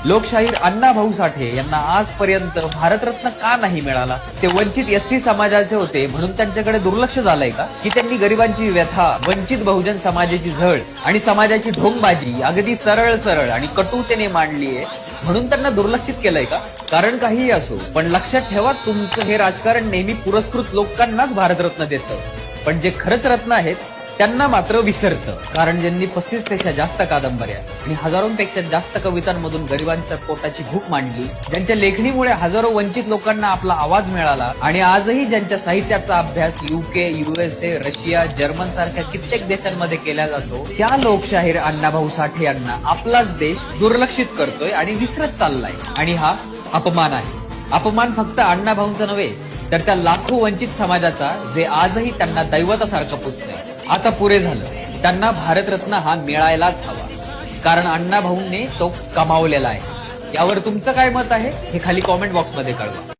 लोकशाहीर अण्णाभाऊ साठे यांना आजपर्यंत भारतरत्न का नाही मिळाला? ते वंचित एससी समाजाचे होते म्हणून त्यांच्याकडे दुर्लक्ष झालंय का? की त्यांनी गरिबांची व्यथा, वंचित बहुजन समाजाची झळ आणि समाजाची ढोंगबाजी अगदी सरळ सरळ आणि कटुतेने मांडलीये म्हणून त्यांना दुर्लक्षित केलंय का? कारण काहीही असो, पण लक्षात ठेवा, तुमचं हे राजकारण नेहमी पुरस्कृत लोकांनाच भारतरत्न देतं, पण जे खरंच रत्न आहेत त्यांना मात्र विसरतं. कारण ज्यांनी 35 पेक्षा जास्त कादंबऱ्या आणि हजारोंपेक्षा जास्त कवितांमधून गरिबांच्या पोटाची भूक मांडली, ज्यांच्या लेखणीमुळे हजारो वंचित लोकांना आपला आवाज मिळाला आणि आजही ज्यांच्या साहित्याचा अभ्यास UK, USA, रशिया, जर्मन सारख्या कित्येक देशांमध्ये केला जातो, त्या लोकशाहीर अण्णाभाऊ साठे यांना आपलाच देश दुर्लक्षित करतोय आणि विसरत चाललाय. आणि हा अपमान आहे. अपमान फक्त अण्णाभाऊंचा नव्हे तर त्या लाखो वंचित समाजाचा, जे आजही त्यांना दैवतासारखं पुजतंय. आता पुरे झालं. त्यांना भारतरत्न हा मिळायलाच हवा, कारण अण्णाभाऊंनी तो कमावलेला आहे. यावर तुमचं काय मत आहे हे खाली कॉमेंट बॉक्समध्ये कळवा.